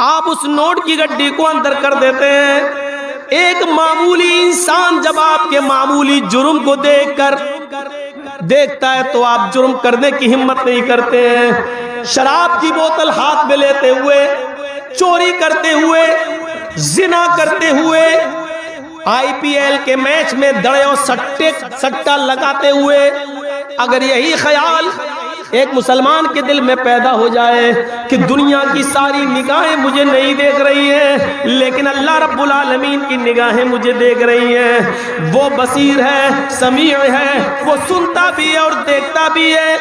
آپ اس نوٹ کی گڈی کو اندر کر دیتے ہیں. ایک معمولی انسان جب آپ کے معمولی جرم کو دیکھتا ہے تو آپ جرم کرنے کی ہمت نہیں کرتے ہیں. شراب کی بوتل ہاتھ میں لیتے ہوئے، چوری کرتے ہوئے، زنا کرتے ہوئے، آئی پی ایل کے میچ میں دڑے اور سٹا لگاتے ہوئے، اگر یہی خیال ایک مسلمان کے دل میں پیدا ہو جائے کہ دنیا کی ساری نگاہیں مجھے نہیں دیکھ رہی ہیں لیکن اللہ رب العالمین کی نگاہیں مجھے دیکھ رہی ہیں، وہ بصیر ہے، سمیع ہے، وہ سنتا بھی ہے اور دیکھتا بھی ہے.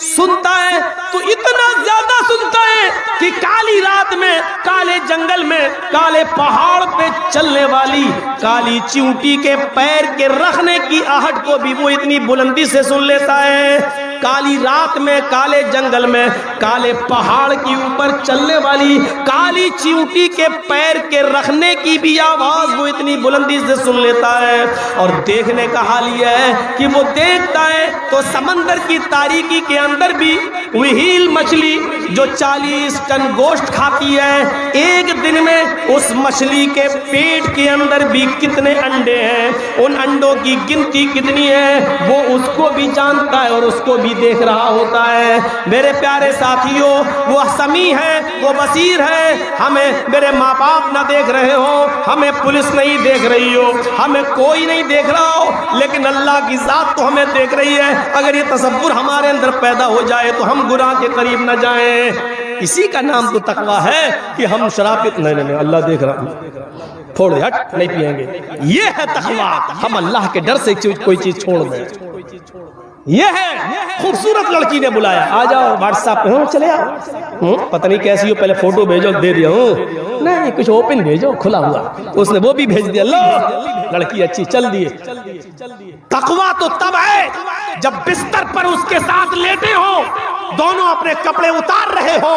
سنتا ہے تو اتنا زیادہ سنتا ہے کہ کالی رات میں، کالے جنگل میں، کالے پہاڑ پہ چلنے والی کالی چیونٹی کے پیر کے رکھنے کی آہٹ کو بھی وہ اتنی بلندی سے سن لیتا ہے. کالی رات میں، کالے جنگل میں، کالے پہاڑ کے اوپر چلنے والی کالی چیونٹی کے پیر کے رکھنے کی بھی آواز وہ اتنی بلندی سے سن لیتا ہے. اور دیکھنے کا حال یہ ہے کہ وہ دیکھتا ہے تو سمندر کی تاریکی کے اندر بھی وہیل مچھلی جو 40 ٹن گوشت کھاتی ہے، ایک دن میں اس مچھلی کے پیٹ کے اندر بھی کتنے انڈے ہیں، ان انڈوں کی گنتی کتنی ہے، وہ اس کو بھی جانتا ہے اور اس کو بھی دیکھ رہا ہوتا ہے. میرے پیارے ساتھیوں، وہ سمیع ہے، وہ بصیر ہے. ہمیں میرے ماں باپ نہ دیکھ رہے ہو، ہمیں پولیس نہیں دیکھ رہی ہو، ہمیں کوئی نہیں دیکھ رہا ہو، لیکن اللہ کی ذات تو ہمیں دیکھ رہی ہے. اگر یہ تصور ہمارے اندر پیدا ہو جائے تو ہم گناہ کے قریب نہ جائیں. اسی کا نام تو تقویٰ ہے کہ ہم شراب نہیں اللہ دیکھ رہا ہوں، تھوڑے ہٹ نہیں پیئیں گے. یہ ہے تقویٰ، ہم اللہ کے ڈر سے کوئی چیز چھوڑ دیں. یہ ہے خوبصورت لڑکی نے بلایا، آ جاؤ واٹس ایپ پہ، چلے آؤ، پتہ نہیں کیسی ہو، پہلے فوٹو بھیجو، دے دیا ہوں، نہیں کچھ اوپن بھیجو کھلا ہوا، اس نے وہ بھی بھیج دیا، اللہ لڑکی اچھی، چل دیے. تقویٰ تو تب ہے جب بستر پر اس کے ساتھ لیٹے ہو، دونوں اپنے کپڑے اتار رہے ہو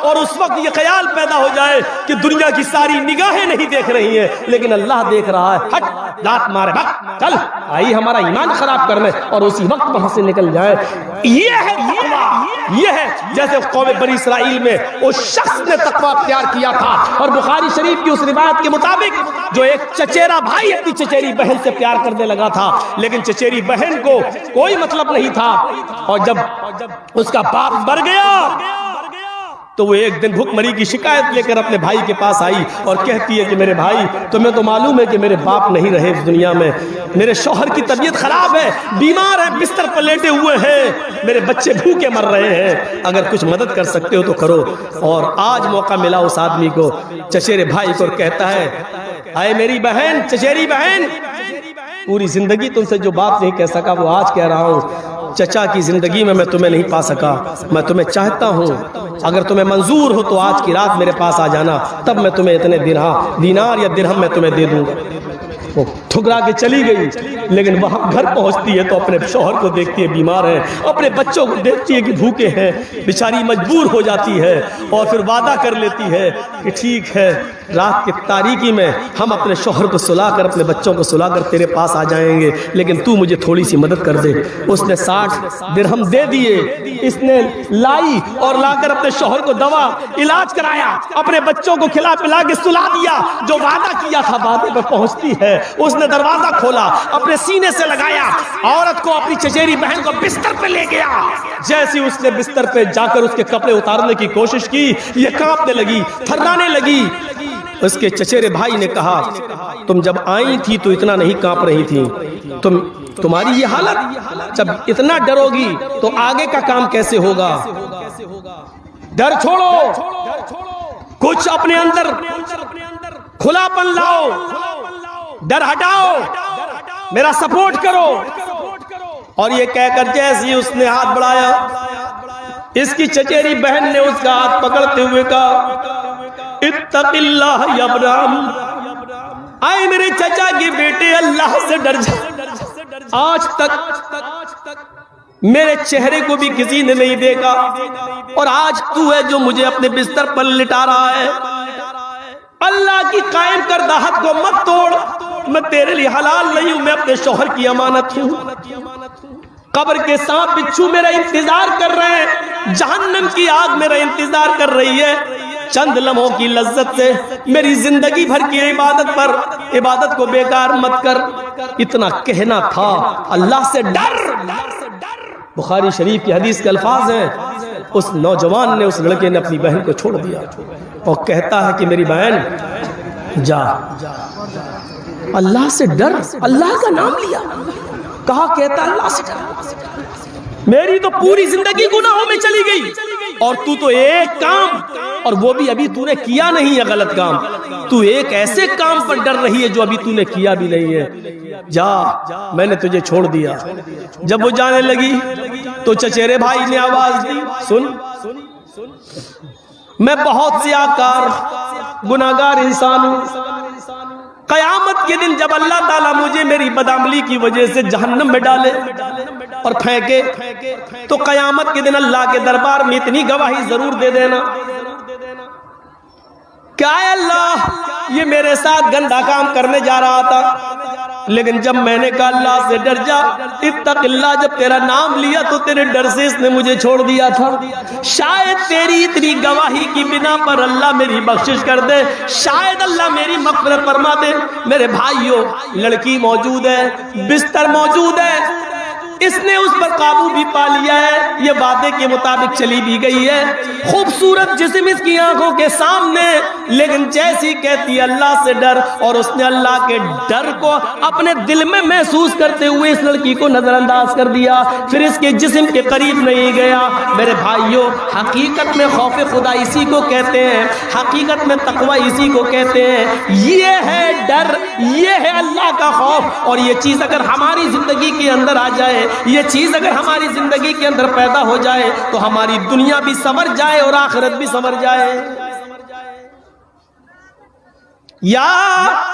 اور اس وقت یہ خیال پیدا ہو جائے کہ دنیا کی ساری نگاہیں نہیں دیکھ رہی ہیں لیکن اللہ دیکھ رہا ہے. ہٹ لات مارے بھگ، چل آئی ہمارا ایمان خراب کرنے، اور اسی وقت وہاں سے نکل جائے. یہ ہے تقویٰ. یہ ہے جیسے قوم بنی اسرائیل میں اس شخص نے تقویٰ اختیار کیا تھا، اور بخاری شریف کی اس روایت کے مطابق جو ایک چچیرا بھائی اپنی چچیری بہن سے پیار کرنے لگا تھا، لیکن چچیری بہن کو کوئی مطلب نہیں تھا، اور جب اس کا باپ مر گیا تو وہ ایک دن بھوک مری کی شکایت لے کر اپنے بھائی کے پاس آئی اور کہتی ہے کہ میرے بھائی، تمہیں تو معلوم ہے کہ میرے باپ نہیں رہے اس دنیا میں، میرے شوہر کی طبیعت خراب ہے، بیمار ہے، بستر پر لیٹے ہوئے ہیں، میرے بچے بھوکے مر رہے ہیں، اگر کچھ مدد کر سکتے ہو تو کرو. اور آج موقع ملا اس آدمی کو، چچیرے بھائی کو، کہتا ہے اے میری بہن، چچیری بہن، پوری زندگی تم سے جو بات نہیں کہہ سکا وہ آج کہہ رہا ہوں. چچا کی زندگی میں تمہیں نہیں پا سکا، میں تمہیں چاہتا ہوں، اگر تمہیں منظور ہو تو آج کی رات میرے پاس آ جانا، تب میں تمہیں اتنے دینار یا درہم میں تمہیں دے دوں گا. وہ ٹھکرا کے چلی گئی، لیکن وہاں گھر پہنچتی ہے تو اپنے شوہر کو دیکھتی ہے بیمار ہے، اپنے بچوں کو دیکھتی ہے کہ بھوکے ہیں، بیچاری مجبور ہو جاتی ہے اور پھر وعدہ کر لیتی ہے کہ ٹھیک ہے، رات کی تاریکی میں ہم اپنے شوہر کو سلا کر، اپنے بچوں کو سلا کر تیرے پاس آ جائیں گے، لیکن تو مجھے تھوڑی سی مدد کر دے. اس نے 60 درہم دے دیے، اس نے لائی اور لا کر اپنے شوہر کو دوا علاج کرایا، اپنے بچوں کو کھلا پلا کے سلا دیا. جو وعدہ کیا تھا وعدے پر پہنچتی ہے، اس نے دروازہ کھولا، اپنے سینے سے لگایا، عورت کو، اپنی چچیری بہن کو بستر پہ لے گیا. جیسے اس نے بستر پہ جا کر اس کے کپڑے اتارنے کی کوشش کی، یہ کانپنے لگی، تھرانے لگی. اس کے چچیرے بھائی نے کہا تم جب آئی تھی تو اتنا نہیں کانپ رہی تھی، تمہاری یہ حالت، جب اتنا ڈرو گی تو آگے کا کام کیسے ہوگا؟ ڈر چھوڑو، کچھ اپنے اندر کھلا پن لاؤ، ڈر ہٹاؤ، میرا سپورٹ کرو. اور یہ کہہ کر جیسے اس نے ہاتھ بڑھایا، اس کی چچیری بہن نے اس کا ہاتھ پکڑتے ہوئے کہا اتق اللہ یا ابراہیم، آئے میرے چچا کے بیٹے، اللہ سے ڈر جا. آج تک میرے چہرے کو بھی کسی نے نہیں دیکھا، اور آج تو ہے جو مجھے اپنے بستر پر لٹا رہا ہے. اللہ کی قائم کردہ حد کو مت توڑ، میں تیرے لیے حلال نہیں ہوں، میں اپنے شوہر کی امانت ہوں. قبر کے سانپ بچھو میرا انتظار کر رہے ہیں، جہنم کی آگ میرا انتظار کر رہی ہے. چند لمحوں کی لذت سے میری زندگی بھر کی عبادت کو بیکار مت کر. اتنا کہنا تھا. اللہ سے ڈر. بخاری شریف کی حدیث کے الفاظ ہیں. اس نوجوان نے، اس لڑکے نے اپنی بہن کو چھوڑ دیا اور کہتا ہے کہ میری بہن جا، اللہ سے ڈر. اللہ کا نام لیا، کہا کہتا اللہ سے ڈر. میری تو پوری زندگی گناہوں میں چلی گئی اور تو ایک کام، اور وہ بھی ابھی تو نے کیا نہیں ہے غلط کام، تو ایک ایسے کام پر ڈر رہی ہے جو ابھی تو نے کیا بھی نہیں ہے. جا، میں نے تجھے چھوڑ دیا. جب وہ جانے لگی تو چچیرے بھائی نے آواز دی، سن، میں بہت سیاہکار گناہگار انسان ہوں. قیامت کے دن جب اللہ تعالیٰ مجھے میری بدعملی کی وجہ سے جہنم میں ڈالے اور پھینکے تو قیامت کے دن اللہ کے دربار میں اتنی گواہی ضرور دے دینا کہ اے اللہ، یہ میرے ساتھ گندا کام کرنے جا رہا تھا، لیکن جب میں نے کہا اللہ سے ڈر جا، اتق اللہ، جب تیرا نام لیا تو تیرے ڈر سے اس نے مجھے چھوڑ دیا تھا. شاید تیری اتنی گواہی کی بنا پر اللہ میری بخشش کر دے، شاید اللہ میری مغفرت فرما دے. میرے بھائیوں، لڑکی موجود ہے، بستر موجود ہے، اس نے اس پر قابو بھی پا لیا ہے، یہ وعدے کے مطابق چلی بھی گئی ہے. خوبصورت جسم اس کی آنکھوں کے سامنے، لیکن جیسی کہتی اللہ سے ڈر، اور اس نے اللہ کے ڈر کو اپنے دل میں محسوس کرتے ہوئے اس لڑکی کو نظر انداز کر دیا، پھر اس کے جسم کے قریب نہیں گیا. میرے بھائیوں، حقیقت میں خوف خدا اسی کو کہتے ہیں، حقیقت میں تقوی اسی کو کہتے ہیں. یہ ہے ڈر، یہ ہے اللہ کا خوف. اور یہ چیز اگر ہماری زندگی کے اندر آ جائے، یہ چیز اگر ہماری زندگی کے اندر پیدا ہو جائے تو ہماری دنیا بھی سنور جائے اور آخرت بھی سنور جائے. یا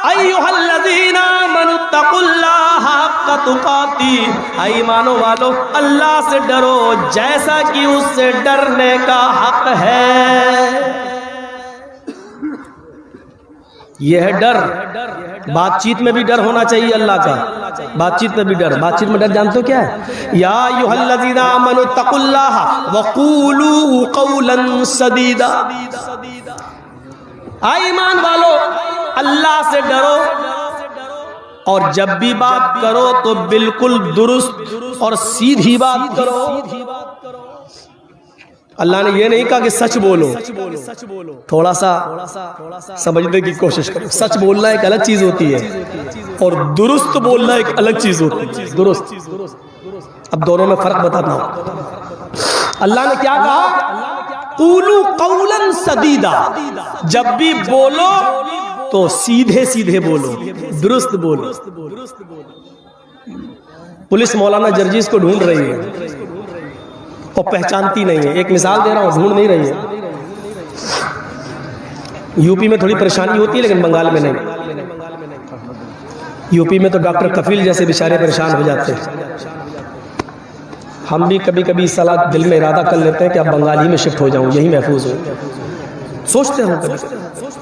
ایھا الذین آمنوا اتقوا اللہ حق تقاتہ، اے ایمانو والو، اللہ سے ڈرو جیسا کہ اس سے ڈرنے کا حق ہے. یہ ہے ڈر. بات چیت میں بھی ڈر ہونا چاہیے اللہ کا. بات چیت میں بھی ڈر. بات چیت میں ڈر جانتے ہو کیا ہے؟ یا ایھا الذین آمنوا اتقوا اللہ وقولوا قولا سدیدا. اے ایمان والو، اللہ سے ڈرو اور جب بھی بات کرو تو بالکل درست اور سیدھی بات کرو. اللہ نے یہ نہیں کہا کہ سچ بولو، تھوڑا سا سمجھنے کی کوشش کرو. سچ بولنا ایک الگ چیز ہوتی ہے اور درست بولنا ایک الگ چیز ہوتی ہے. درست، اب دونوں میں فرق بتاتا ہوں. اللہ نے کیا کہا؟ قولوا قولا سدیدا. جب بھی بولو تو سیدھے سیدھے بولو، درست بولو. پولیس مولانا جرجیز کو ڈھونڈ رہی ہے اور پہچانتی نہیں ہے. ایک مثال دے رہا ہوں، ڈھونڈ نہیں رہی ہے. یو پی میں تھوڑی پریشانی ہوتی ہے لیکن بنگال میں نہیں. یو پی میں تو ڈاکٹر کفیل جیسے بیچارے پریشان ہو جاتے ہیں. ہم بھی کبھی کبھی صلاح دل میں ارادہ کر لیتے ہیں کہ اب بنگال ہی میں شفٹ ہو جاؤں، یہی محفوظ ہو. سوچتے ہوں کبھی.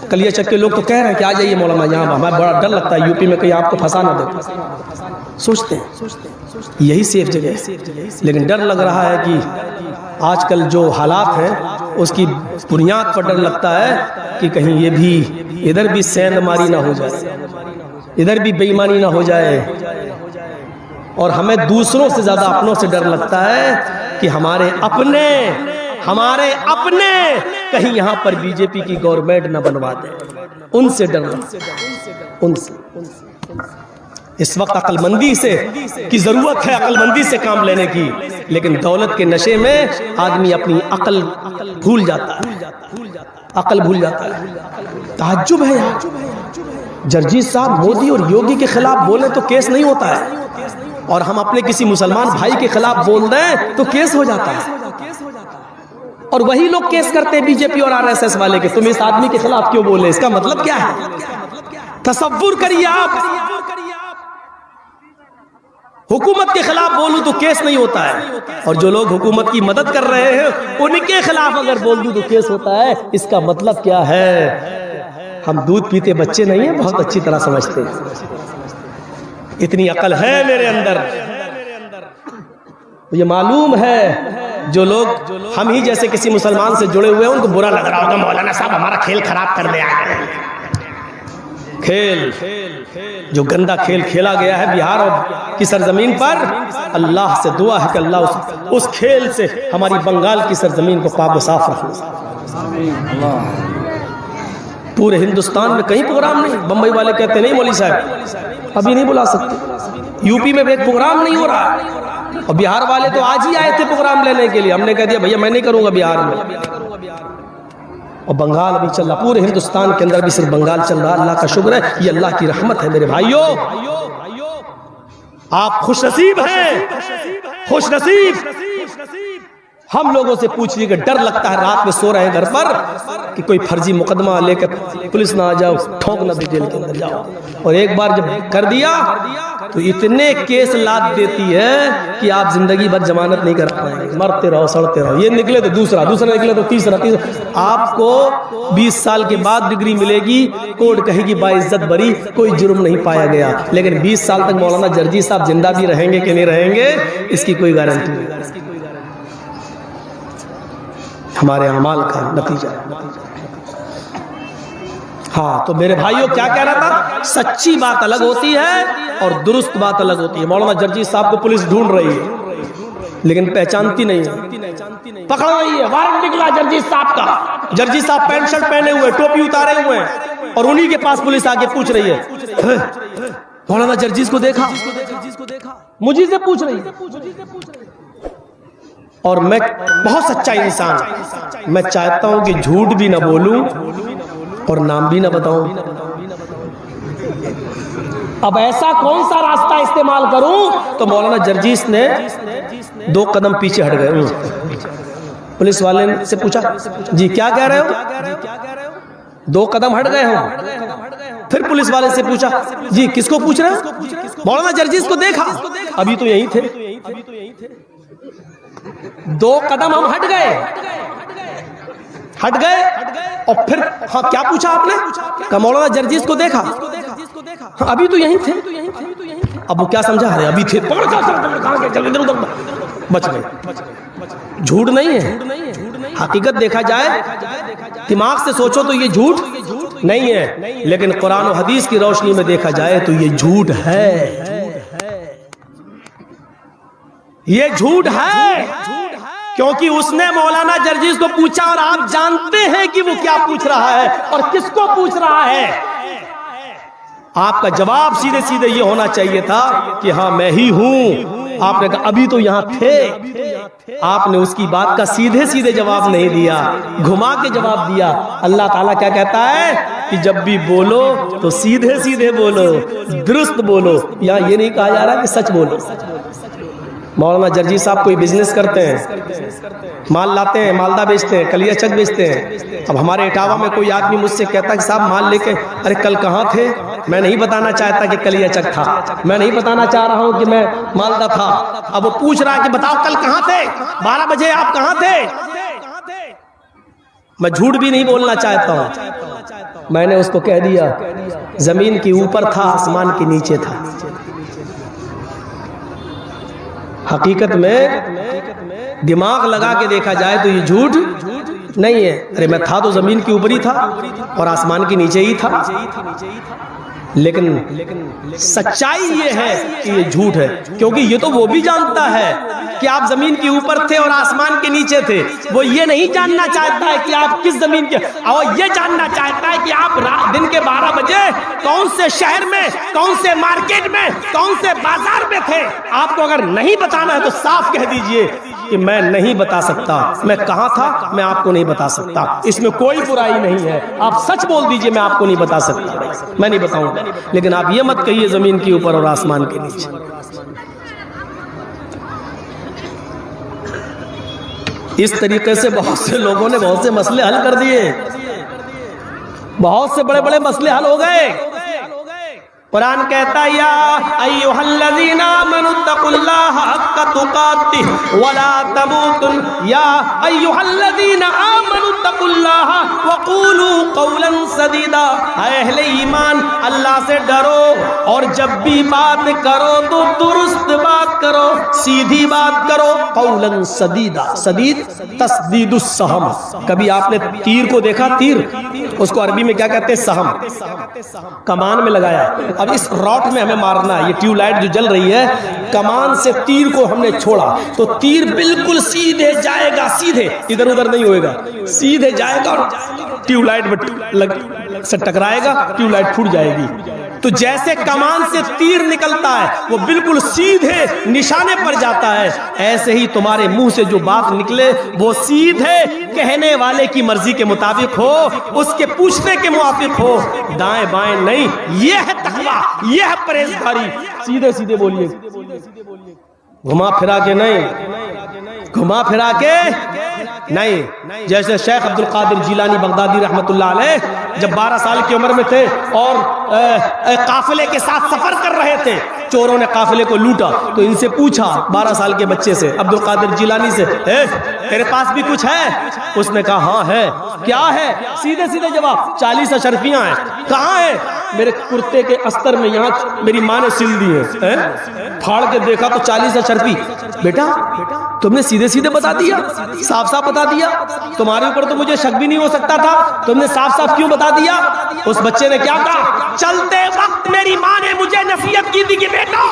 کلیہ چک کے لوگ تو کہہ رہے ہیں کہ آ جائیے مولانا یہاں، ہمیں بڑا ڈر لگتا ہے یو پی میں کہیں آپ کو پھنسا نہ دے. سوچتے ہیں یہی سیف جگہ ہے، لیکن ڈر لگ رہا ہے کہ آج کل جو حالات ہیں اس کی بنیاد پر ڈر لگتا ہے کہ کہیں یہ بھی ادھر بھی سیند ماری نہ ہو جائے، ادھر بھی بے ایمانی نہ ہو جائے. اور ہمیں دوسروں سے زیادہ اپنوں سے ڈر لگتا ہے کہ ہمارے اپنے کہیں یہاں پر بی جے پی کی گورنمنٹ نہ بنوا دے. ان سے ڈر لگتا ہے، ان سے. اس وقت عقل مندی سے کی ضرورت ہے، عقل مندی سے کام لینے کی، لیکن دولت کے نشے میں آدمی اپنی عقل بھول جاتا ہے، عقل بھول جاتا ہے. تعجب ہے یار، جرجیز صاحب مودی اور یوگی کے خلاف بولیں تو کیس نہیں ہوتا ہے، اور ہم اپنے کسی مسلمان بھائی کے خلاف بول دیں تو کیس ہو جاتا ہے. اور وہی لوگ کیس کرتے ہیں بی جے پی اور آر ایس ایس والے کے، تم اس آدمی کے خلاف کیوں بولے، اس کا مطلب کیا ہے؟ تصور کریے آپ، حکومت کے خلاف بولوں تو کیس نہیں ہوتا ہے، اور جو لوگ حکومت کی مدد کر رہے ہیں ان کے خلاف اگر بول دوں تو کیس ہوتا ہے. اس کا مطلب کیا ہے؟ ہم دودھ پیتے بچے نہیں ہیں، بہت اچھی طرح سمجھتے ہیں. اتنی عقل ہے میرے اندر، مجھے معلوم ہے جو لوگ ہم ہی جیسے کسی مسلمان سے جڑے ہوئے ہیں ان کو برا لگ رہا ہوگا مولانا صاحب ہمارا کھیل خراب کر دیا ہے. کھیل جو گندا کھیل کھیلا گیا ہے بہار کی سرزمین پر، اللہ سے دعا ہے کہ اللہ اس کھیل سے ہماری بنگال کی سرزمین کو پاک و صاف رکھے. پورے ہندوستان میں کہیں پروگرام نہیں. بمبئی والے کہتے نہیں مولوی صاحب ابھی نہیں بلا سکتے. یو پی میں ایک پروگرام نہیں ہو رہا، اور بہار والے تو آج ہی آئے تھے پروگرام لینے کے لیے. ہم نے کہہ دیا بھیا میں نہیں کروں گا بہار میں. اور بنگال ابھی چل رہا، پورے ہندوستان کے اندر بھی صرف بنگال چل رہا. اللہ کا شکر ہے، یہ اللہ کی رحمت ہے. میرے بھائیوں آپ خوش نصیب ہیں، خوش نصیب. ہم لوگوں سے پوچھیے کہ ڈر لگتا ہے رات میں سو رہے ہیں گھر پر کہ کوئی فرضی مقدمہ لے کے پولیس نہ آ جاؤ، ٹھونک نہ دے جیل کے اندر جاؤ. اور ایک بار جب کر دیا تو اتنے کیس لاد دیتی ہے کہ آپ زندگی بھر ضمانت نہیں کر پائیں گے. مرتے رہو، سڑتے رہو. یہ نکلے تو دوسرا نکلے تو تیسرا. آپ کو 20 سال کے بعد ڈگری ملے گی، کورٹ کہے گی باعزت بری، کوئی جرم نہیں پایا گیا. لیکن 20 سال تک مولانا جرجی صاحب زندہ بھی رہیں گے کہ نہیں رہیں گے اس کی کوئی گارنٹی نہیں. ہمارے اعمال کا نتیجہ ہے. ہاں تو میرے بھائیوں کیا کہہ رہا تھا، سچی بات الگ ہوتی ہے اور درست بات الگ ہوتی ہے. مولانا جرجی صاحب کو پولیس ڈھونڈ رہی ہے لیکن پہچانتی نہیں ہے، پکڑ رہی ہے. وارنٹ نکلا جرجی صاحب کا، جرجی صاحب پینٹ شرٹ پہنے ہوئے، ٹوپی اتارے ہوئے ہیں، اور انہی کے پاس پولیس آگے پوچھ رہی ہے مولانا جرجیز کو دیکھا، مجھے سے پوچھ رہی ہے. اور میں بہت سچا انسان، میں چاہتا ہوں کہ جھوٹ بھی نہ بولوں اور نام بھی نہ بتاؤں. اب ایسا کون سا راستہ استعمال کروں؟ تو مولانا جرجیس نے 2 قدم پیچھے ہٹ گئے. پولیس والے سے پوچھا جی کیا کہہ رہے ہو؟ 2 قدم ہٹ گئے ہوں. پھر پولیس والے سے پوچھا جی کس کو پوچھ رہے ہیں؟ مولانا جرجیس کو دیکھا، ابھی تو یہی تھے. 2 قدم ہم ہٹ گئے اور پھر ہاں کیا پوچھا آپ نے؟ کہ مولانا جرجیس کو دیکھا، ابھی تو یہیں تھے. اب وہ کیا سمجھا، ارے ابھی تھے، بچ گئے. جھوٹ نہیں ہے، حقیقت دیکھا جائے دماغ سے سوچو تو یہ جھوٹ نہیں ہے، لیکن قرآن و حدیث کی روشنی میں دیکھا جائے تو یہ جھوٹ ہے. یہ جھوٹ ہے کیونکہ اس نے مولانا جرجیس کو پوچھا اور آپ جانتے ہیں کہ وہ کیا پوچھ رہا ہے اور کس کو پوچھ رہا ہے. آپ کا جواب سیدھے سیدھے یہ ہونا چاہیے تھا کہ ہاں میں ہی ہوں. آپ نے کہا ابھی تو یہاں تھے. آپ نے اس کی بات کا سیدھے سیدھے جواب نہیں دیا، گھما کے جواب دیا. اللہ تعالیٰ کیا کہتا ہے کہ جب بھی بولو تو سیدھے سیدھے بولو، درست بولو. یہاں یہ نہیں کہا جا رہا کہ سچ بولو. مولانا جرجی صاحب کوئی بزنس کرتے ہیں، مال لاتے ہیں، مالدہ بیچتے ہیں، کلیہ چک بیچتے ہیں. اب ہمارے اٹاوا میں کوئی آدمی مجھ سے کہتا کہ صاحب مال لے کے، ارے کل کہاں تھے؟ میں نہیں بتانا چاہتا کہ کلیہ چک تھا، میں نہیں بتانا چاہ رہا ہوں کہ میں مالدہ تھا. اب وہ پوچھ رہا ہے کہ بتاؤ کل کہاں تھے، 12 بجے آپ کہاں تھے؟ میں جھوٹ بھی نہیں بولنا چاہتا ہوں. میں نے اس کو کہہ دیا زمین کے اوپر تھا، آسمان کے نیچے تھا. حقیقت میں دماغ لگا کے دیکھا جائے تو یہ جھوٹ نہیں ہے. ارے میں تھا تو زمین کے اوپر ہی تھا اور آسمان کے نیچے ہی تھا. لیکن سچائی یہ ہے کہ یہ جھوٹ ہے، کیونکہ یہ تو وہ بھی جانتا ہے کہ آپ زمین کے اوپر تھے اور آسمان کے نیچے تھے. وہ یہ نہیں جاننا چاہتا ہے کہ آپ کس زمین کے، اور یہ جاننا چاہتا ہے کہ آپ دن کے 12 بجے کون سے شہر میں، کون سے مارکیٹ میں، کون سے بازار میں تھے. آپ کو اگر نہیں بتانا ہے تو صاف کہہ دیجئے کہ میں نہیں بتا سکتا، میں کہاں تھا میں آپ کو نہیں بتا سکتا. اس میں کوئی برائی نہیں ہے. آپ سچ بول دیجئے میں آپ کو نہیں بتا سکتا، میں نہیں بتاؤں گا. لیکن آپ یہ مت کہیے زمین کے اوپر اور آسمان کے نیچے. اس طریقے سے بہت سے لوگوں نے بہت سے مسئلے حل کر دیے، بہت سے بڑے بڑے مسئلے حل ہو گئے. قرآن کہتا ہے یا ایھا الذین آمنوا اتقوا اللہ حق تقاتہ ولا تموتن، یا ایھا الذین آمنوا اتقوا اللہ وقولوا قولا سدیدا، اے اہل ایمان اللہ سے ڈرو اور جب بھی بات کرو تو درست بات کرو، سیدھی بات کرو۔ قولا سدیدا، سدید تسدید السہم، کبھی آپ نے تیر کو دیکھا؟ تیر اس کو عربی میں کیا کہتے ہیں؟ سہم، کمان میں لگایا، اب اس راٹ میں ہمیں مارنا ہے، یہ ٹیوب لائٹ جو جل رہی ہے، کمان سے تیر کو ہم نے چھوڑا تو تیر بالکل سیدھے جائے گا، سیدھے، ادھر ادھر نہیں ہوئے گا، سیدھے جائے گا اور ٹیوب لائٹ سے ٹکرائے گا، ٹیوب لائٹ پھوٹ جائے گی۔ تو جیسے کمان سے تیر نکلتا ہے وہ بالکل سیدھے نشانے پر جاتا ہے، ایسے ہی تمہارے منہ سے جو بات نکلے وہ سیدھے کہنے والے کی مرضی کے مطابق ہو، اس کے پوچھنے کے موافق ہو، دائیں بائیں نہیں۔ یہ ہے تقویٰ، یہ ہے پرہیزگاری۔ سیدھے سیدھے بولیے، گھما پھرا کے نہیں، گھما پھرا کے نہیں۔ جیسے شیخ عبد القادر جیلانی بغدادی رحمت اللہ علیہ جب 12 سال کی عمر میں تھے اور قافلے کے ساتھ سفر کر رہے تھے، چوروں نے قافلے کو لوٹا تو ان سے پوچھا 12 سال کے بچے سے، عبد القادر جیلانی سے، تیرے پاس بھی کچھ ہے؟ اس نے کہا ہاں ہے۔ کیا ہے؟ سیدھے سیدھے جواب، 40 اشرفیاں ہیں۔ کہاں ہے؟ میرے کرتے کے استر میں، یہاں میری ماں نے سل دی ہے۔ پھاڑ کے دیکھا تو 40 اشرفی۔ بیٹا تم نے سیدھے سیدھے بتا دیا، صاف صاف بتا دیا، تمہارے اوپر تو مجھے شک بھی نہیں ہو سکتا تھا، تم نے صاف صاف کیوں بتا دیا؟ اس بچے نے کیا کہا؟ چلتے وقت میری ماں نے مجھے نصیحت کی تھی کہ بیٹا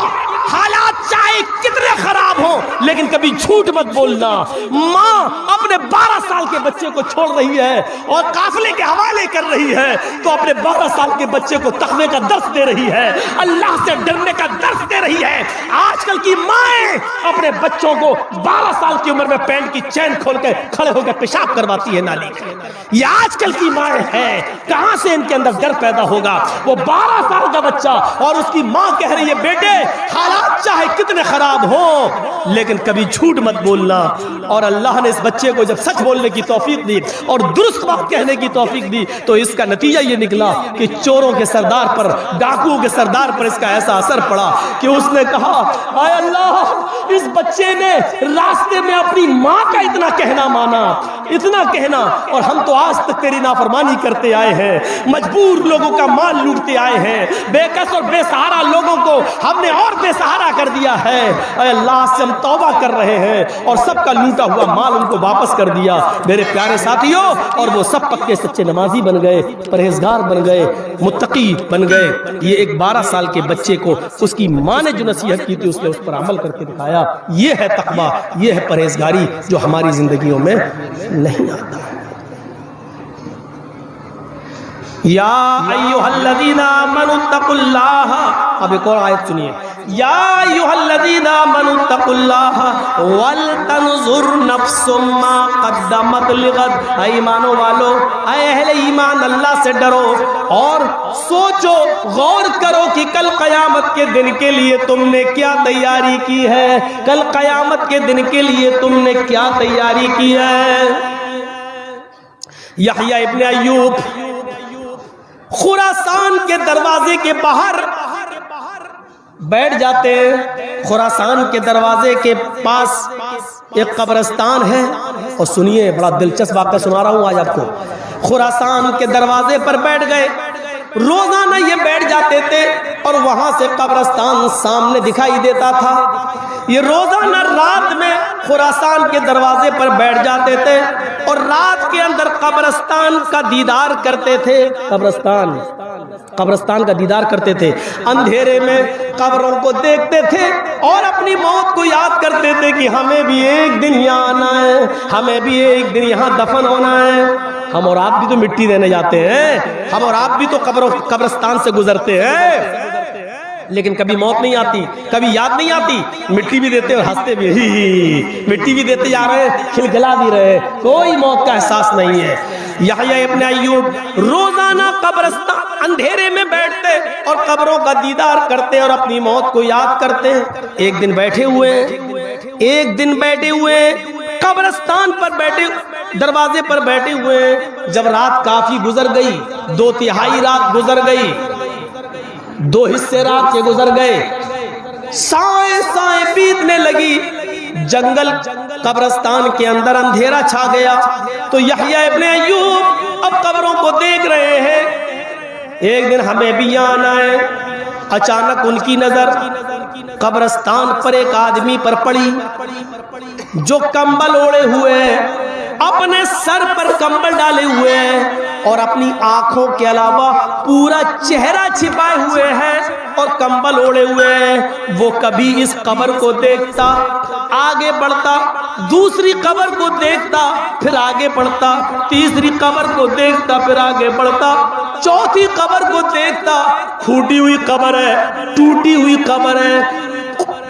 حالات چاہے کتنے خراب ہوں لیکن کبھی جھوٹ مت بولنا۔ ماں اپنے 12 سال کے بچے کو چھوڑ رہی ہے اور قافلے کے حوالے کر رہی ہے تو اپنے 12 سال کے بچے کو تقوی کا درس دے رہی ہے، اللہ سے ڈرنے کا درس دے رہی ہے۔ آج کل کی مائیں اپنے بچوں کو 12 سال کی عمر میں پینٹ کی چین کھول کے کھڑے ہو کے پیشاب کرواتی ہے نالی میں۔ یہ آج کل کی مائیں ہیں، کہاں سے ان کے اندر ڈر پیدا ہوگا؟ وہ 12 سال کا بچہ اور اس کی ماں کہہ رہی ہے بیٹے حالات چاہے کتنے خراب ہوں لیکن کبھی جھوٹ مت بولنا۔ اور اللہ نے اس بچے کو جب سچ بولنے کی توفیق دی اور درست بات کہنے کی توفیق دی تو اس کا نتیجہ یہ نکلا کہ چوروں کے سردار پر، ڈاکوؤں کے سردار پر اس کا ایسا اثر پڑا کہ اس نے کہا اے اللہ، اس بچے نے راستے میں اپنی ماں کا اتنا کہنا مانا، اتنا کہنا، اور ہم تو آج تک تیری نافرمانی کرتے آئے ہیں، مجبور لوگوں کا مال لوٹتے آئے ہیں، بے کس اور بے سہارا لوگوں کو ہم نے اور بے سہارا کر دیا ہے۔ اے اللہ سے ہم توبہ کر رہے ہیں اور سب کا لوٹا ہوا مال ان کو واپس کر دیا۔ میرے پیارے ساتھیوں، اور وہ سب پکے سچے نمازی بن گئے، پرہیزگار بن گئے، متقی بن گئے۔ یہ ایک 12 سال کے بچے کو اس کی ماں نے جو نصیحت کی تھی اس نے اس پر عمل کر کے دکھایا۔ یہ ہے تقویٰ، یہ ہے پرہیزگاری جو ہماری زندگیوں میں نہیں آتا۔ یا ایھا الذین آمنوا اتقوا اللہ، اب ایک اور آیت سنیے، یا ایھا الذین آمنوا اتقوا اللہ ولتنظر نفس ما قدمت لغد۔ اے ایمانوں والو، اے اہل ایمان، اللہ سے ڈرو اور سوچو، غور کرو کہ کل قیامت کے دن کے لیے تم نے کیا تیاری کی ہے، کل قیامت کے دن کے لیے تم نے کیا تیاری کی ہے۔ یحییٰ ابن ایوب خراسان کے دروازے کے باہر بیٹھ جاتے ہیں۔ خراسان کے دروازے کے پاس ایک قبرستان ہے، اور سنیے بڑا دلچسپ واقعہ سنا رہا ہوں آج آپ کو۔ خراسان کے دروازے پر بیٹھ گئے، روزانہ یہ بیٹھ جاتے تھے اور وہاں سے قبرستان سامنے دکھائی دیتا تھا۔ یہ روزانہ رات میں خراسان کے دروازے پر بیٹھ جاتے تھے اور رات کے اندر قبرستان کا دیدار کرتے تھے۔ قبرستان کا دیدار کرتے تھے، اندھیرے میں قبروں کو دیکھتے تھے اور اپنی موت کو یاد کرتے تھے کہ ہمیں بھی ایک دن یہاں آنا ہے، ہمیں بھی ایک دن یہاں دفن ہونا ہے۔ ہم اور آپ بھی تو مٹی دینے جاتے ہیں، ہم اور آپ بھی تو قبرستان سے گزرتے ہیں، لیکن کبھی موت نہیں آتی، کبھی یاد نہیں آتی۔ مٹی بھی دیتے اور ہنستے بھی، مٹی بھی دیتے جا رہے ہیں، کھلکھلا بھی رہے، کوئی موت کا احساس نہیں ہے۔ یحییٰ ابن ایوب روزانہ قبرستان اندھیرے میں بیٹھتے اور قبروں کا دیدار کرتے اور اپنی موت کو یاد کرتے۔ ایک دن بیٹھے ہوئے قبرستان پر بیٹھے، دروازے پر بیٹھے ہوئے، جب رات کافی گزر گئی، 2/3 رات گزر گئی، 2 حصے رات کے گزر گئے، سائیں بیتنے لگی، جنگل قبرستان کے اندر اندھیرا چھا گیا۔ تو یحییٰ ابن ایوب اب قبروں کو دیکھ رہے ایک دن ہمیں بھی یہاں آنا ہے. اچانک ان کی نظر قبرستان پر ایک آدمی پر پڑی جو کمبل اوڑے ہوئے ہیں, اپنے سر پر کمبل ڈالے ہوئے ہیں اور اپنی آنکھوں کے علاوہ پورا چہرہ چھپائے ہوئے ہیں اور کمبل اوڑے ہوئے ہیں. وہ کبھی اس قبر کو دیکھتا آگے بڑھتا, دوسری قبر کو دیکھتا پھر آگے بڑھتا, تیسری قبر کو دیکھتا پھر آگے بڑھتا, چوتھی قبر کو دیکھتا, پھوٹی ہوئی قبر ہے, ٹوٹی ہوئی قبر ہے,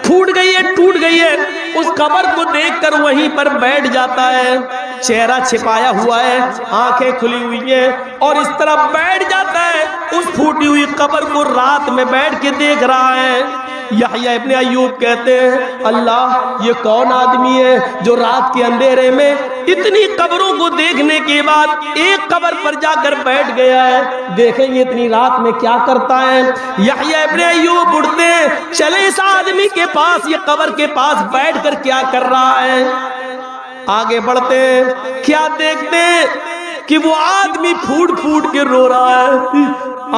پھوٹ گئی ہے, ٹوٹ گئی ہے, اس قبر کو دیکھ کر وہیں پر بیٹھ جاتا ہے. چہرہ چھپایا ہوا ہے, آنکھیں کھلی ہوئی ہیں اور اس طرح بیٹھ جاتا ہے. اس پھوٹی ہوئی قبر کو رات میں بیٹھ کے دیکھ رہا ہے. یحییٰ ابن ایوب کہتے ہیں اللہ یہ کون آدمی ہے جو رات کے اندھیرے میں اتنی قبروں کو دیکھنے کے بعد ایک قبر پر جا کر بیٹھ گیا ہے, دیکھیں یہ اتنی رات میں کیا کرتا ہے. یحییٰ ابن ایوب اٹھتے ہیں, چلے اس آدمی کے پاس, یہ قبر کے پاس بیٹھ کر کیا کر رہا ہے. آگے بڑھتے ہیں, کیا دیکھتے ہیں کہ وہ آدمی پھوٹ پھوٹ کے رو رہا ہے,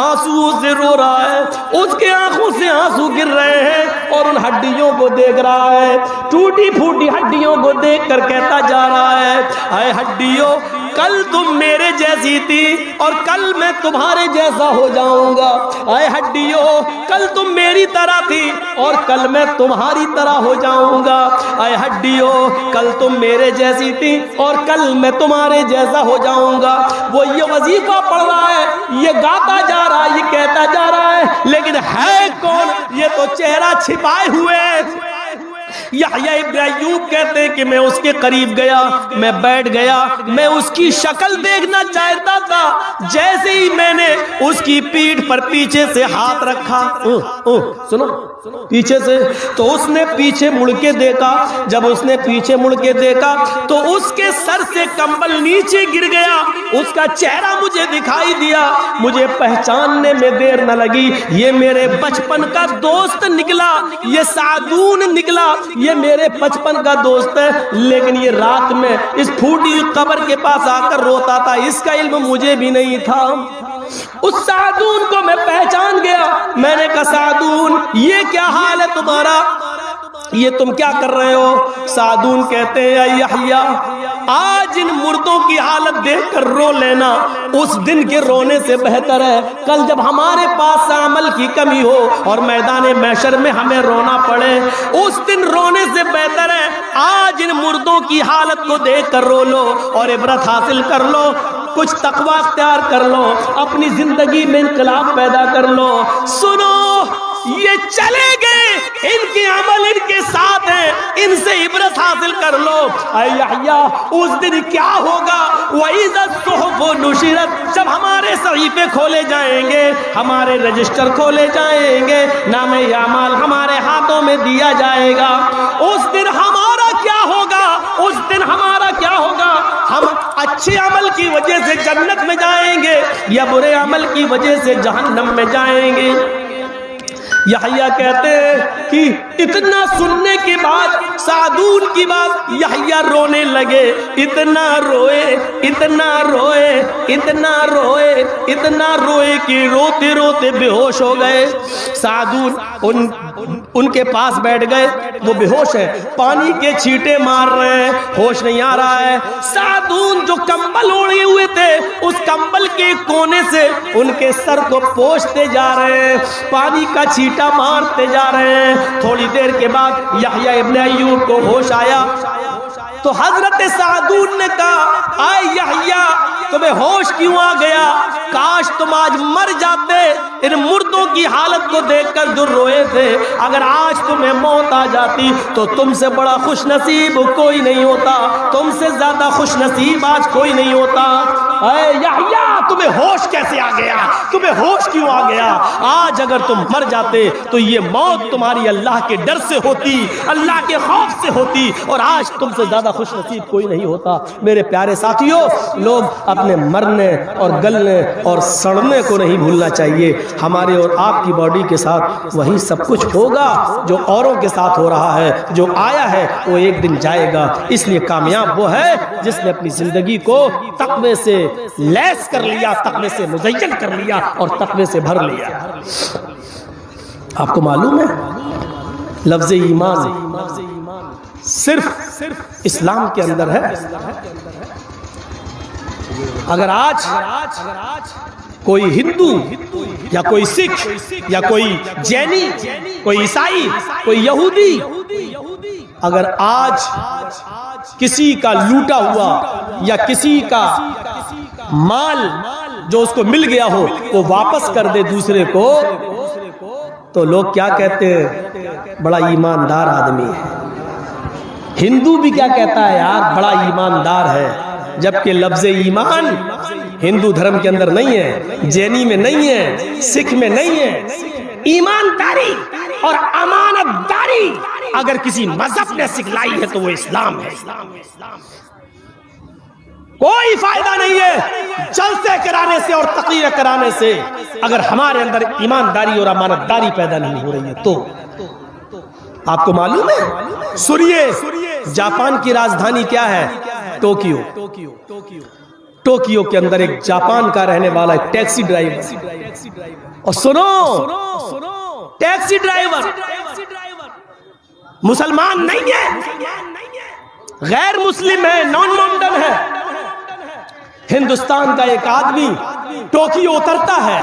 آنسو سے رو رہا ہے, اس کے آنکھوں سے آنسو گر رہے ہیں اور ان ہڈیوں کو دیکھ رہا ہے. ٹوٹی پھوٹی ہڈیوں کو دیکھ کر کہتا جا رہا ہے اے ہڈیوں کل تم میرے جیسی تھی اور کل میں تمہارے جیسا ہو جاؤں گا. اے ہڈیوں کل تم میری طرح تھی اور کل میں تمہاری طرح ہو جاؤں گا. اے ہڈیوں کل تم میرے جیسی تھی اور کل میں تمہارے جیسا ہو جاؤں گا. وہ یہ وظیفہ پڑھ رہا ہے, یہ گاتا جا رہا ہے, یہ کہتا جا رہا ہے, لیکن ہے کون؟ یہ تو چہرہ چھپائے ہوئے ہے. یحییٰ ابن ایوب کہتے ہیں کہ میں اس کے قریب گیا, میں بیٹھ گیا, میں اس کی شکل دیکھنا چاہتا تھا. جیسے ہی میں نے اس کی پیٹھ پر پیچھے سے ہاتھ رکھا, سنو پیچھے سے, تو اس نے پیچھے مڑ کے دیکھا. جب اس نے پیچھے مڑ کے دیکھا تو اس کے سر سے کمبل نیچے گر گیا, اس کا چہرہ مجھے دکھائی دیا. مجھے پہچاننے میں دیر نہ لگی, یہ میرے بچپن کا دوست نکلا, یہ سعدون نکلا, یہ میرے بچپن کا دوست ہے. لیکن یہ رات میں اس پھوٹی قبر کے پاس آ کر روتا تھا, اس کا علم مجھے بھی نہیں تھا. اس سعدون کو میں پہچان گیا. میں نے کہا سعدون یہ کیا حال ہے تمہارا, یہ تم کیا کر رہے ہو؟ سعدون کہتے ہیں اے یحییٰ آج ان مردوں کی حالت دیکھ کر رو لینا اس دن کے رونے سے بہتر ہے کل جب ہمارے پاس عمل کی کمی ہو اور میدان محشر میں ہمیں رونا پڑے. اس دن رونے سے بہتر ہے آج ان مردوں کی حالت کو دیکھ کر رو لو اور عبرت حاصل کر لو, کچھ تقوی اختیار کر لو, اپنی زندگی میں انقلاب پیدا کر لو. سنو یہ چلے گئے, ان کے عمل ان کے ساتھ ہیں, ان سے عبرت حاصل کر لو. اے یحییٰ اس دن کیا ہوگا؟ وَإِذَا الصُّحُفُ نُشِرَتْ جب ہمارے صحیفے کھولے جائیں گے, ہمارے رجسٹر کھولے جائیں گے, نام اعمال ہمارے ہاتھوں میں دیا جائے گا. اس دن ہمارا کیا ہوگا؟ اس دن ہمارا کیا ہوگا؟ ہم اچھے عمل کی وجہ سے جنت میں جائیں گے یا برے عمل کی وجہ سے جہنم میں جائیں گے. یحییٰ کہتے ہیں کہ اتنا سننے کے بعد سعدون کی بات یحییٰ رونے لگے. اتنا روئے اتنا روئے اتنا روئے اتنا روئے کہ روتے روتے بے ہوش ہو گئے. سعدون ان کے پاس بیٹھ گئے, وہ بے ہوش ہے, پانی کے چھینٹے مار رہے ہیں, ہوش نہیں آ رہا ہے. سعدون جو کمبل اوڑھے ہوئے تھے اس کمبل کے کونے سے ان کے سر کو پوچھتے جا رہے ہیں, پانی کا چھینٹا مارتے جا رہے ہیں. تھوڑی دیر کے بعد یحییٰ ابن ایوب کو ہوش آیا تو حضرت سعدون نے کہا اے یحییٰ تمہیں ہوش کیوں آ گیا؟ کاش تم آج مر جاتے. ان مردوں کی حالت کو دیکھ کر جو روئے تھے, اگر آج تمہیں موت آ جاتی تو تم سے بڑا خوش نصیب کوئی نہیں ہوتا, تم سے زیادہ خوش نصیب آج کوئی نہیں ہوتا. اے یحییٰ تمہیں ہوش کیسے آ گیا؟ تمہیں ہوش کیوں آ گیا؟ آج اگر تم مر جاتے تو یہ موت تمہاری اللہ کے ڈر سے ہوتی, اللہ کے خوف سے ہوتی, اور آج تم سے زیادہ خوش نصیب کوئی نہیں ہوتا. میرے پیارے ساتھیوں, لوگ اپنے مرنے اور گلنے اور سڑنے کو نہیں بھولنا چاہیے. ہمارے اور آپ کی باڈی کے ساتھ وہی سب کچھ ہوگا جو اوروں کے ساتھ ہو رہا ہے. جو آیا ہے وہ ایک دن جائے گا. اس لیے کامیاب وہ ہے جس نے اپنی زندگی کو تقوی سے لیس کر لیا لیا، تقوی سے مزین کر لیا اور تقوی سے بھر لیا۔ آپ کو معلوم ہے لفظ ایمان صرف اسلام کے اندر ہے۔ اگر آج کوئی ہندو یا کوئی سکھ یا کوئی جینی، کوئی عیسائی، کوئی یہودی اگر آج کسی کا لوٹا ہوا یا کسی کا مال جو اس کو مل گیا ہو وہ واپس کر دے دوسرے کو، تو لوگ کیا کہتے ہیں؟ بڑا ایماندار آدمی ہے۔ ہندو بھی کیا کہتا ہے؟ یار بڑا ایماندار ہے، جبکہ لفظ ایمان ہندو دھرم کے اندر نہیں ہے، جینی میں نہیں ہے، سکھ میں نہیں ہے۔ ایمانداری اور امانت داری اگر کسی مذہب نے سکھلائی ہے تو وہ اسلام ہے۔ کوئی فائدہ نہیں ہے جلسے کرانے سے اور تقریر کرانے سے اگر ہمارے اندر ایمانداری اور امانت داری پیدا نہیں ہو رہی ہے تو۔ آپ کو معلوم ہے سوریے جاپان کی راجدھانی کیا ہے؟ ٹوکیو۔ ٹوکیو کے اندر ایک جاپان کا رہنے والا ایک ٹیکسی ڈرائیور، اور سنو ٹیکسی ڈرائیور مسلمان نہیں ہے، غیر مسلم ہے، نان مومڈن ہے۔ ہندوستان کا ایک آدمی ٹوکیو اترتا ہے،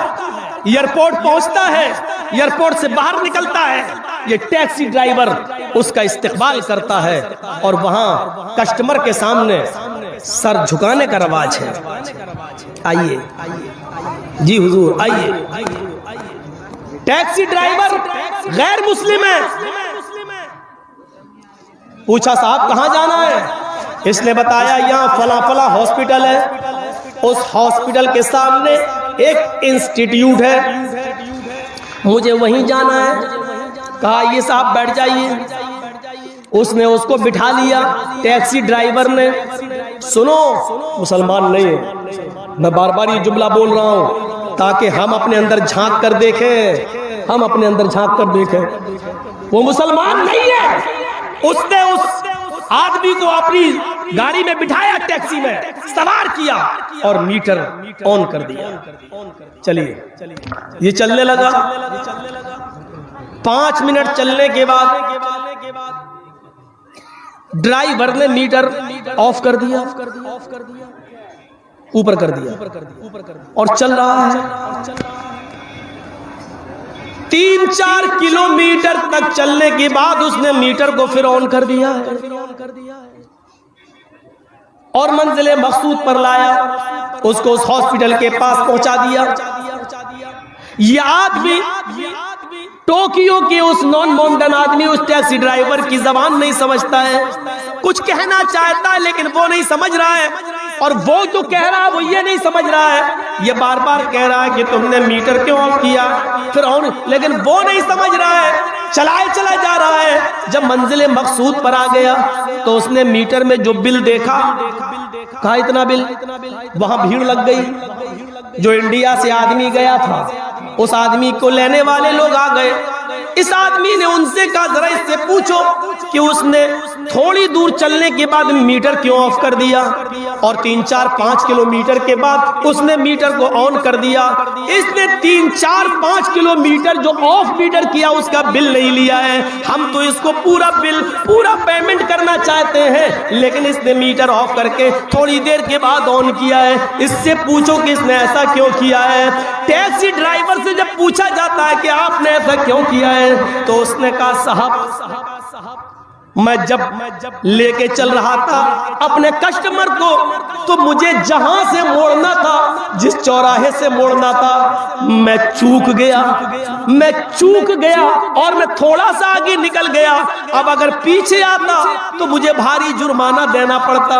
ایئرپورٹ پہنچتا ہے، ایئرپورٹ سے باہر نکلتا ہے، یہ ٹیکسی ڈرائیور اس کا استقبال کرتا ہے اور وہاں کسٹمر کے سامنے سر جھکانے کا رواج ہے۔ آئیے جی حضور آئیے۔ ٹیکسی ڈرائیور غیر مسلم ہے، پوچھا صاحب کہاں جانا ہے؟ اس نے بتایا یہاں فلاں فلاں ہاسپٹل ہے، اس ہاسپٹل کے سامنے ایک انسٹیٹیوٹ ہے، مجھے وہیں جانا ہے۔ کہا یہ صاحب بیٹھ جائیے۔ اس نے اس کو بٹھا لیا۔ ٹیکسی ڈرائیور نے، سنو مسلمان نہیں ہے، میں بار بار یہ جملہ بول رہا ہوں تاکہ ہم اپنے اندر جھانک کر دیکھیں، ہم اپنے اندر جھانک کر دیکھیں، وہ مسلمان نہیں ہے۔ اس نے اس آدمی کو اپنی گاڑی میں بٹھایا، ٹیکسی میں سوار کیا اور میٹر آن کر دیا۔ چلیے یہ چلنے لگا۔ 5 منٹ چلنے کے بعد ڈرائیور نے میٹر آف کر دیا، اوپر کر دیا اور چل رہا ہے۔ 3-4 کلومیٹر تک چلنے کے بعد اس نے میٹر کو پھر آن کر دیا اور منزل مقصود پر لایا، اس کو اس ہاسپٹل کے پاس پہنچا دیا۔ یہ آدمی ٹوکیو کے اس نان مومڈن آدمی اس ٹیکسی ڈرائیور کی زبان نہیں سمجھتا ہے، کچھ کہنا چاہتا ہے لیکن وہ نہیں سمجھ رہا ہے، اور وہ جو کہہ رہا ہے وہ یہ نہیں سمجھ رہا ہے، یہ بار بار کہہ رہا ہے کہ تم نے میٹر کیوں آف کیا، پھر آن، لیکن وہ نہیں سمجھ رہا ہے، چلائے چلا جا رہا ہے۔ جب منزل مقصود پر آ گیا تو اس نے میٹر میں جو بل دیکھا، کہا اتنا بل، وہاں بھیڑ لگ گئی۔ جو انڈیا سے آدمی گیا تھا اس آدمی کو لینے والے لوگ آ گئے۔ اس آدمی نے ان سے کہا ذرا اس سے پوچھو کہ اس نے تھوڑی دور چلنے کے بعد میٹر کیوں آف کر دیا، اور 3-4-5 کلومیٹر کے بعد اس نے میٹر کو آن کر دیا۔ اس نے 3-4-5 کلومیٹر جو آف میٹر کیا اس کا بل نہیں لیا ہے، ہم تو اس کو پورا بل پورا پیمنٹ کرنا چاہتے ہیں، لیکن اس نے میٹر آف کر کے تھوڑی دیر کے بعد آن کیا ہے۔ اس سے پوچھو کہ اس نے ایسا کیوں کیا ہے۔ ٹیکسی ڈرائیور سے جب پوچھا جاتا ہے کہ آپ نے ایسا کیوں کیا ہے تو اس نے کہا صاحب میں جب لے کے چل رہا تھا اپنے کسٹمر کو تو مجھے جہاں سے موڑنا تھا، جس چوراہے سے موڑنا تھا، میں چوک گیا اور میں تھوڑا سا آگے نکل گیا۔ اب اگر پیچھے آتا تو مجھے بھاری جرمانہ دینا پڑتا،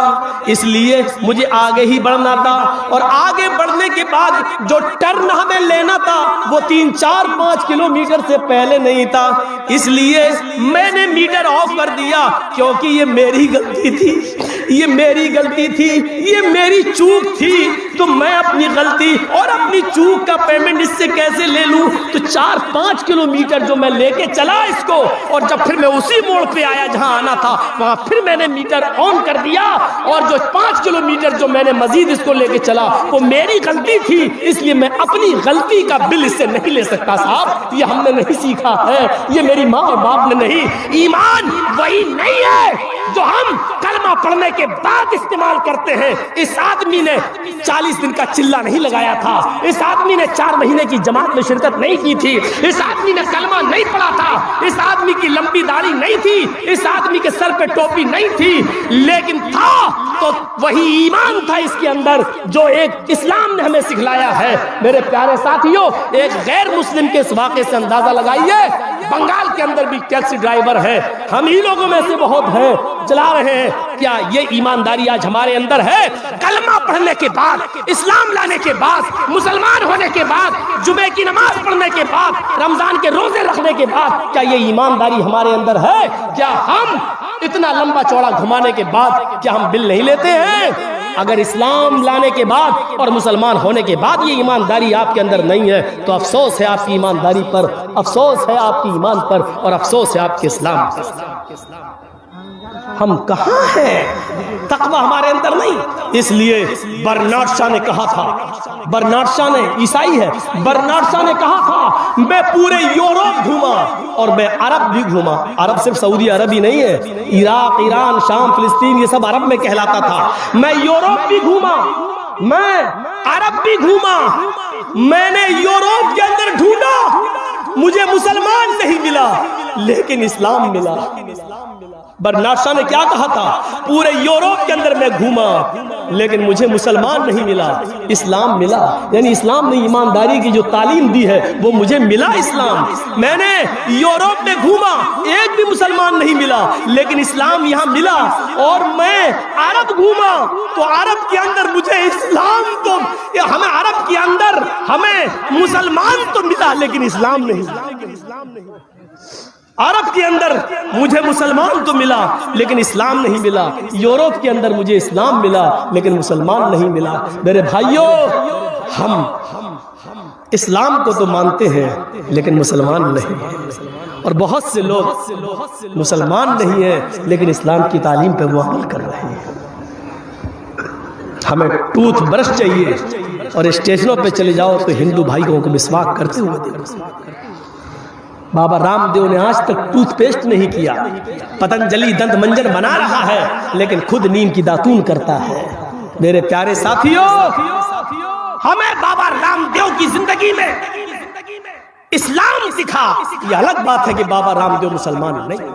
اس لیے مجھے آگے ہی بڑھنا تھا، اور آگے بڑھنے کے بعد جو ٹرن ہمیں لینا تھا وہ 3-4-5 کلومیٹر سے پہلے نہیں تھا، اس لیے میں نے میٹر آف کر دیا کیونکہ یہ میری غلطی تھی۔ یہ میری غلطی تھی، یہ میری چوک تھی، تو میں اپنی غلطی اور اپنی چوک کا پیمنٹ اس سے کیسے لے لوں؟ تو 4-5 کلومیٹر جو میں لے کے چلا اس کو، اور جب پھر میں اسی موڑ پہ آیا جہاں آنا تھا، وہاں پھر میں نے میٹر آن کر دیا، اور جو 5 کلومیٹر جو میں نے مزید اس کو لے کے چلا وہ میری غلطی تھی، اس لیے میں اپنی غلطی کا بل اس سے نہیں لے سکتا صاحب۔ یہ ہم نے نہیں سیکھا ہے، یہ میری ماں اور باپ نے نہیں۔ ایمان وہی نہیں ہے جو ہم کلمہ پڑھنے کے بعد استعمال کرتے ہیں۔ اس آدمی نے 40 دن کا چلہ نہیں لگایا تھا، اس آدمی نے 4 مہینے کی جماعت میں شرکت نہیں کی تھی، اس آدمی نے کلمہ نہیں پڑھا تھا، اس آدمی کی لمبی داڑھی نہیں تھی، اس آدمی کے سر پہ ٹوپی نہیں تھی، لیکن تھا تو وہی ایمان تھا اس کے اندر جو ایک اسلام نے ہمیں سکھلایا ہے۔ میرے پیارے ساتھیوں، ایک غیر مسلم کے اس واقعے سے اندازہ لگائیے، بنگال کے اندر بھی ٹیکسی ڈرائیور ہے، ہم ہی لوگوں میں سے بہت ہیں چلا رہے ہیں۔ کیا یہ ایمانداری آج ہمارے اندر ہے؟ کلمہ پڑھنے کے بعد، اسلام لانے کے بعد، مسلمان ہونے کے بعد، جمعے کی نماز پڑھنے کے بعد، رمضان کے روزے رکھنے کے بعد، کیا یہ ایمانداری ہمارے اندر ہے؟ کیا ہم اتنا لمبا چوڑا گھمانے کے بعد کیا ہم بل نہیں لیتے ہیں؟ اگر اسلام لانے کے بعد اور مسلمان ہونے کے بعد یہ ایمانداری آپ کے اندر نہیں ہے تو افسوس ہے آپ کی ایمانداری پر، افسوس ہے آپ کی ایمان پر، اور افسوس ہے آپ کے اسلام پر۔ ہم کہاں ہیں؟ تقوی ہمارے اندر نہیں۔ اس لیے برنارڈ شاہ نے کہا تھا، برنارڈ شاہ نے، عیسائی ہے، برنارڈ شاہ نے کہا تھا میں پورے یورپ گھوما اور میں عرب بھی گھوما۔ عرب صرف سعودی عرب ہی نہیں ہے، عراق، ایران، شام، فلسطین، یہ سب عرب میں کہلاتا تھا۔ میں یورپ بھی گھوما، میں عرب بھی گھوما، میں نے یورپ کے اندر ڈھونڈا، مجھے مسلمان نہیں ملا لیکن اسلام ملا۔ برنارڈ شاہ نے کیا کہا تھا؟ پورے یورپ کے اندر میں گھوما لیکن مجھے مسلمان نہیں ملا، اسلام ملا۔ یعنی اسلام نے ایمانداری کی جو تعلیم دی ہے وہ مجھے ملا اسلام۔ میں نے یورپ میں گھوما، ایک بھی مسلمان نہیں ملا لیکن اسلام یہاں ملا، اور میں عرب گھوما تو عرب کے اندر مجھے اسلام تو، ہمیں عرب کے اندر ہمیں مسلمان تو ملا لیکن اسلام نہیں۔ عرب کے اندر مجھے مسلمان تو ملا لیکن اسلام نہیں ملا، یورپ کے اندر مجھے اسلام ملا لیکن مسلمان نہیں ملا۔ میرے بھائیوں، ہم اسلام کو تو مانتے ہیں لیکن مسلمان نہیں، اور بہت سے لوگ مسلمان نہیں ہیں لیکن اسلام کی تعلیم پہ وہ عمل کر رہے ہیں۔ ہمیں ٹوتھ برش چاہیے اور اسٹیشنوں پہ چلے جاؤ تو ہندو بھائیوں کو مسواک کرتے ہوئے دیکھو۔ بابا رام دیو نے آج تک ٹوتھ پیسٹ نہیں کیا، پتنجلی دنت منجن بنا رہا ہے لیکن خود نیم کی داتون کرتا ہے۔ میرے پیارے ساتھیوں، ہمیں بابا رام دیو کی زندگی میں اسلام سکھا، یہ الگ بات ہے کہ بابا رام دیو مسلمان نہیں۔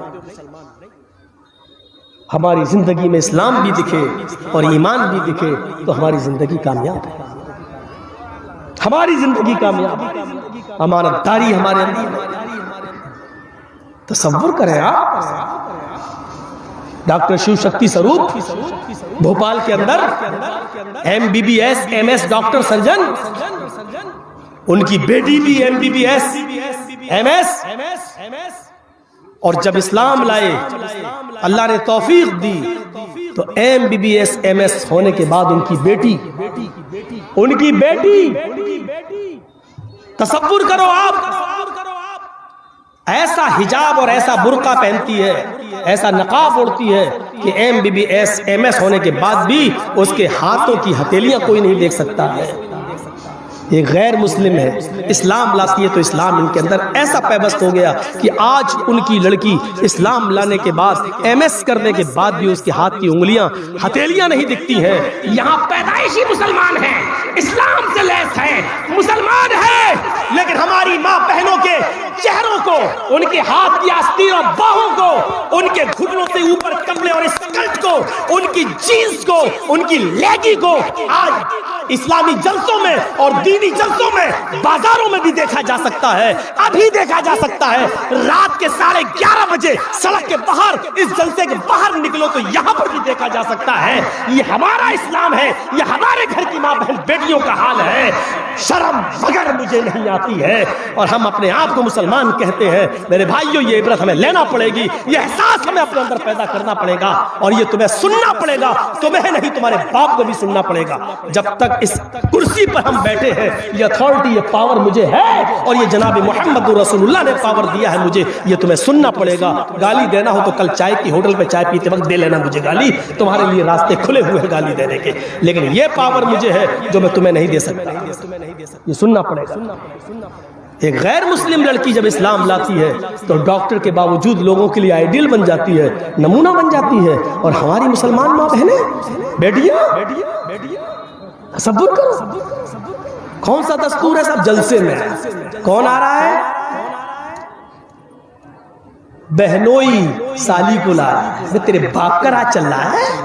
ہماری زندگی میں اسلام بھی دکھے اور ایمان بھی دکھے تو ہماری زندگی کامیاب ہے، ہماری زندگی کامیاب ہے، امانت داری ہمارے اندر۔ تصور کریں آپ، ڈاکٹر شیو شکتی سروپ بھوپال کے اندر MBBS MS ڈاکٹر سرجن، ان کی بیٹی بھی MBBS MS، اور جب اسلام لائے اللہ نے توفیق دی تو MBBS MS ہونے کے بعد ان کی بیٹی تصور کرو آپ، ایسا حجاب اور ایسا برقع پہنتی ہے، ایسا نقاب اوڑھتی ہے کہ MBBS MS ہونے کے بعد بھی اس کے ہاتھوں کی ہتھیلیاں کوئی نہیں دیکھ سکتا ہے۔ یہ غیر مسلم ہے، اسلام لاتی ہے تو اسلام ان کے اندر ایسا پیوست ہو گیا کہ آج ان کی لڑکی اسلام لانے کے بعد MS کرنے کے بعد بھی اس کے ہاتھ کی انگلیاں ہتھیلیاں نہیں دکھتی ہیں۔ یہاں پیدائشی مسلمان ہیں، اسلام سے لیس ہیں، مسلمان ہیں، لیکن ہماری ماں بہنوں کے چہروں کو، ان کے ہاتھ کی آستین اور باہوں کو، ان کے گھٹنوں سے اوپر کپڑے اور اسکرٹ کو، ان کی جینز کو، ان کی لیگی کو آج اسلامی جلسوں میں اور دینی جلسوں میں، بازاروں میں بھی دیکھا جا سکتا ہے، ابھی دیکھا جا سکتا ہے۔ رات کے 11:30 بجے سڑک کے باہر، اس جلسے کے باہر نکلو تو یہاں پر بھی دیکھا جا سکتا ہے۔ یہ ہمارا اسلام ہے، یہ ہمارے گھر کی ماں بہن بیٹیوں کا حال ہے۔ شرم مگر مجھے نہیں آتی ہے، اور ہم اپنے آپ کو مسلمان مسلمان کہتے ہیں میرے بھائیوں یہ عبرت ہمیں لینا پڑے گی، یہ احساس ہمیں اپنے اندر پیدا کرنا پڑے گا، اور یہ تمہیں سننا پڑے گا، تمہیں نہیں تمہارے باپ کو بھی سننا پڑے گا۔ جب تک اس کرسی پر ہم بیٹھے ہیں یہ اتھارٹی، یہ پاور مجھے ہے، اور یہ جناب محمد رسول اللہ نے پاور دیا ہے مجھے، یہ تمہیں سننا پڑے گا۔ گالی دینا ہو تو کل چائے کی ہوٹل پہ چائے پیتے وقت دے لینا مجھے گالی، تمہارے لیے راستے کھلے ہوئے ہیں گالی دینے کے، لیکن یہ پاور مجھے ہے جو میں تمہیں نہیں دے سکتا، یہ سننا پڑے گا۔ ایک غیر مسلم لڑکی جب اسلام لاتی ہے تو ڈاکٹر کے باوجود لوگوں کے لیے آئیڈیل بن جاتی ہے، نمونہ بن جاتی ہے، اور ہماری مسلمان ماں بہنیں بیٹیاں تصور کرو، کون سا دستور ہے؟ سب جلسے میں کون آ رہا ہے؟ بہنوئی سالی کو لا رہا ہے، تیرے باپ کا راج چل رہا ہے۔